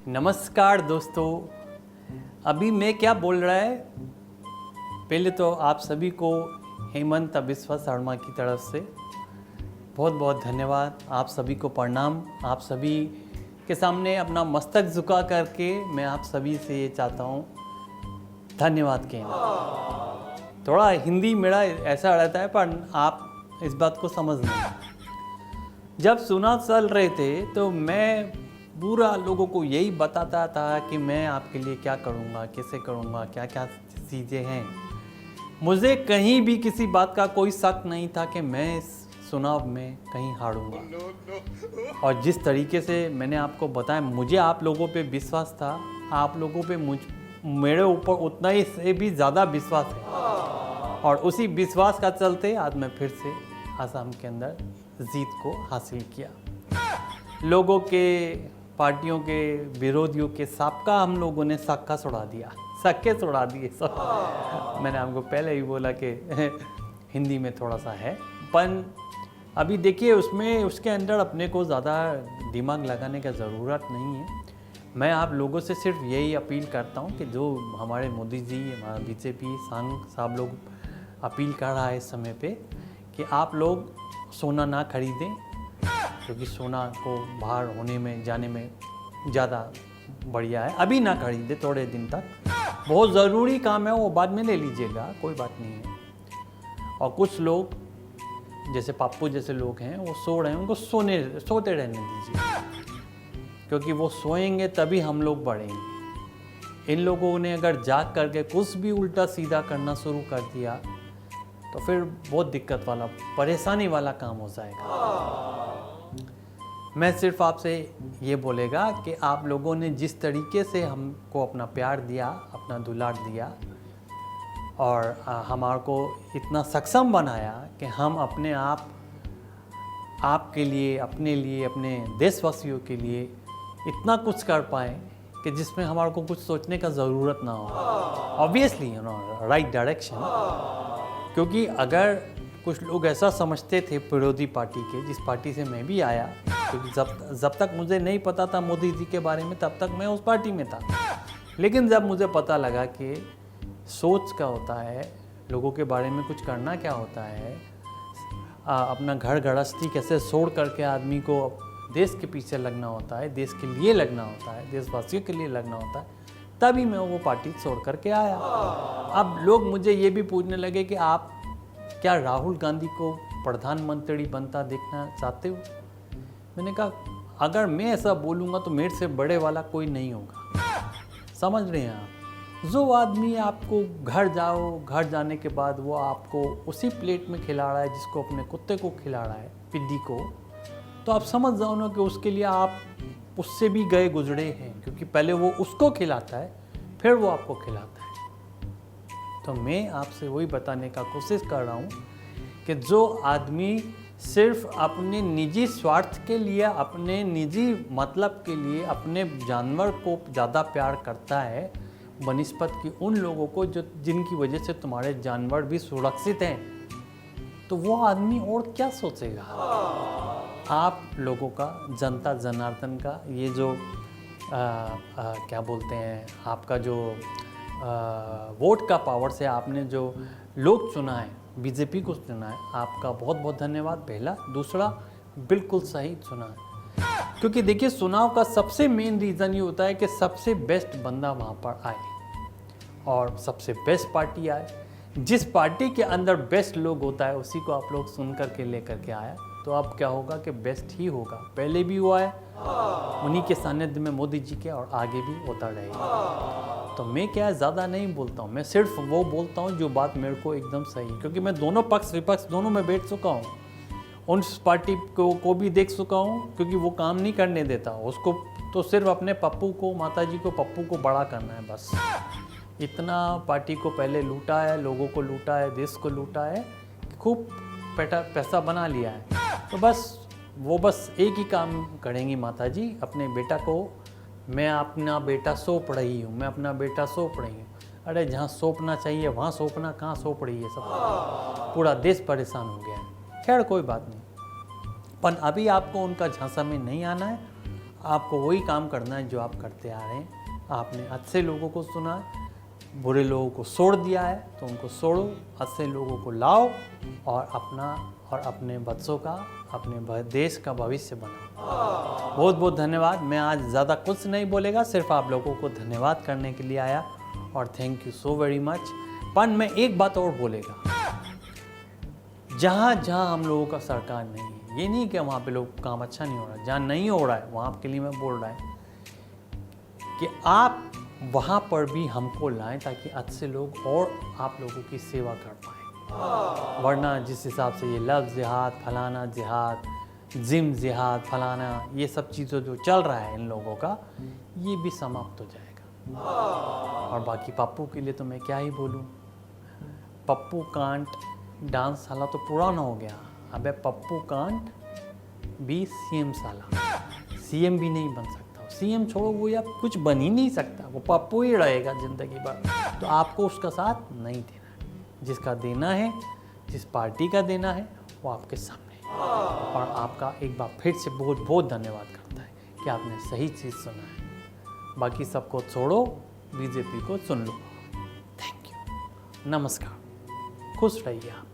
नमस्कार दोस्तों, अभी मैं क्या बोल रहा है, पहले तो आप सभी को हेमंत बिस्वा शर्मा की तरफ से बहुत बहुत धन्यवाद। आप सभी को प्रणाम। आप सभी के सामने अपना मस्तक झुका करके मैं आप सभी से ये चाहता हूँ धन्यवाद कहना। थोड़ा हिंदी मेरा ऐसा रहता है पर आप इस बात को समझ लें। जब चुनाव चल रहे थे तो मैं पूरा लोगों को यही बताता था कि मैं आपके लिए क्या करूँगा, कैसे करूँगा, क्या क्या चीज़ें हैं। मुझे कहीं भी किसी बात का कोई शक नहीं था कि मैं इस चुनाव में कहीं हारूंगा। और जिस तरीके से मैंने आपको बताया, मुझे आप लोगों पे विश्वास था, आप लोगों पे मेरे ऊपर उतना ही से भी ज़्यादा विश्वास है। और उसी विश्वास का चलते आज मैं फिर से आसाम के अंदर जीत को हासिल किया। लोगों के, पार्टियों के, विरोधियों के सबका हम लोगों ने सक्का छुड़ा दिया, सक्के छुड़ा दिए सब। मैंने आपको पहले ही बोला कि हिंदी में थोड़ा सा है, पर अभी देखिए उसके अंदर अपने को ज़्यादा दिमाग लगाने का ज़रूरत नहीं है। मैं आप लोगों से सिर्फ यही अपील करता हूँ कि जो हमारे मोदी जी, हमारा बीजेपी संघ साहब लोग अपील कर रहा है इस समय पे कि आप लोग सोना ना खरीदें, क्योंकि सोना को बाहर होने में जाने में ज़्यादा बढ़िया है। अभी ना खरीदे, थोड़े दिन तक, बहुत ज़रूरी काम है वो बाद में ले लीजिएगा, कोई बात नहीं है। और कुछ लोग जैसे पप्पू जैसे लोग हैं वो सो रहे हैं, उनको सोते रहने दीजिए, क्योंकि वो सोएंगे तभी हम लोग बढ़ेंगे। इन लोगों ने अगर जाग करके कुछ भी उल्टा सीधा करना शुरू कर दिया तो फिर बहुत दिक्कत वाला, परेशानी वाला काम हो जाएगा। मैं सिर्फ आपसे ये बोलेगा कि आप लोगों ने जिस तरीके से हमको अपना प्यार दिया, अपना दुलार दिया और हमारे को इतना सक्षम बनाया कि हम अपने आपके लिए, अपने लिए, अपने देशवासियों के लिए इतना कुछ कर पाए कि जिसमें हमारे को कुछ सोचने का ज़रूरत ना हो। Obviously right direction. क्योंकि अगर कुछ लोग ऐसा समझते थे विरोधी पार्टी के, जिस पार्टी से मैं भी आया, क्योंकि जब तक मुझे नहीं पता था मोदी जी के बारे में तब तक मैं उस पार्टी में था। लेकिन जब मुझे पता लगा कि सोच क्या होता है, लोगों के बारे में कुछ करना क्या होता है, अपना घर गृहस्थी कैसे छोड़ करके आदमी को देश के पीछे लगना होता है, देश के लिए लगना होता है, देशवासियों के लिए लगना होता है, तभी मैं वो पार्टी छोड़ करके आया। अब लोग मुझे ये भी पूछने लगे कि आप क्या राहुल गांधी को प्रधानमंत्री बनता देखना चाहते हो? मैंने कहा अगर मैं ऐसा बोलूँगा तो मेरे से बड़े वाला कोई नहीं होगा। समझ रहे हैं आप? जो आदमी आपको घर जाने के बाद वो आपको उसी प्लेट में खिला रहा है जिसको अपने कुत्ते को खिला रहा है, पिद्दी को, तो आप समझ जाओ ना कि उसके लिए आप उससे भी गए गुजरे हैं, क्योंकि पहले वो उसको खिलाता है फिर वो आपको खिलाता है। तो मैं आपसे वही बताने का कोशिश कर रहा हूँ कि जो आदमी सिर्फ अपने निजी स्वार्थ के लिए, अपने निजी मतलब के लिए अपने जानवर को ज़्यादा प्यार करता है बनिस्बत की उन लोगों को जिनकी वजह से तुम्हारे जानवर भी सुरक्षित हैं, तो वो आदमी और क्या सोचेगा? आप लोगों का, जनता जनार्दन का, ये जो क्या बोलते हैं, आपका जो वोट का पावर से आपने जो लोग चुना है, बीजेपी को चुना है, आपका बहुत बहुत धन्यवाद। पहला। दूसरा, बिल्कुल सही चुना है, क्योंकि देखिए चुनाव का सबसे मेन रीज़न ये होता है कि सबसे बेस्ट बंदा वहाँ पर आए और सबसे बेस्ट पार्टी आए। जिस पार्टी के अंदर बेस्ट लोग होता है उसी को आप लोग सुन करके ले करके आया, तो अब क्या होगा कि बेस्ट ही होगा। पहले भी हुआ है, उन्हीं के सानिध्य में मोदी जी के, और आगे भी होता रहेगा। तो मैं क्या ज़्यादा नहीं बोलता हूँ, मैं सिर्फ वो बोलता हूँ जो बात मेरे को एकदम सही, क्योंकि मैं दोनों पक्ष विपक्ष दोनों में बैठ चुका हूँ। उस पार्टी को भी देख चुका हूँ, क्योंकि वो काम नहीं करने देता उसको, तो सिर्फ अपने पप्पू को, माता जी को, पप्पू को बड़ा करना है बस। इतना पार्टी को पहले लूटा है, लोगों को लूटा है, देश को लूटा है, खूब पैसा बना लिया है। तो वो बस एक ही काम करेंगी माता जी, अपने बेटा को, मैं अपना बेटा सौंप रही हूँ, मैं अपना बेटा सौंप रही हूँ। अरे जहाँ सौंपना चाहिए वहाँ सौंपना, कहाँ सौंप रही है सब? पूरा देश परेशान हो गया है। खैर कोई बात नहीं, पर अभी आपको उनका झांसा में नहीं आना है। आपको वही काम करना है जो आप करते आ रहे हैं। आपने अच्छे लोगों को सुना है, बुरे लोगों को छोड़ दिया है, तो उनको छोड़ो, अच्छे लोगों को लाओ और अपना और अपने बच्चों का, अपने देश का भविष्य बनाओ। बहुत बहुत धन्यवाद। मैं आज ज़्यादा कुछ नहीं बोलेगा, सिर्फ आप लोगों को धन्यवाद करने के लिए आया और thank you so very much. पर मैं एक बात और बोलेगा, जहाँ जहाँ हम लोगों का सरकार नहीं है, ये नहीं कि वहाँ पे लोग काम अच्छा नहीं हो रहा है, जहाँ नहीं हो रहा है वहाँ के लिए मैं बोल रहा है कि आप वहाँ पर भी हमको लाएं ताकि अच्छे लोग और आप लोगों की सेवा कर पाएँ। वरना जिस हिसाब से ये लफ्ज़ जिहाद, फलाना जिहाद, जिम जिहाद, फलाना, ये सब चीज़ें जो चल रहा है इन लोगों का, ये भी समाप्त हो जाएगा। और बाकी पप्पू के लिए तो मैं क्या ही बोलूँ, पप्पू कांट डांस साला तो पुराना हो गया। अबे पप्पू कांट भी सीएम साला, सीएम भी नहीं बन सकता। सीएम छोड़ो, वो या कुछ बन ही नहीं सकता, वो पप्पू ही रहेगा ज़िंदगी भर। तो आपको उसका साथ नहीं देना है। जिसका देना है, जिस पार्टी का देना है, वो आपके सामने है। और आपका एक बार फिर से बहुत बहुत धन्यवाद करता है कि आपने सही चीज़ सुना है। बाकी सबको छोड़ो, बीजेपी को सुन लो। थैंक यू, नमस्कार, खुश रहिए आप।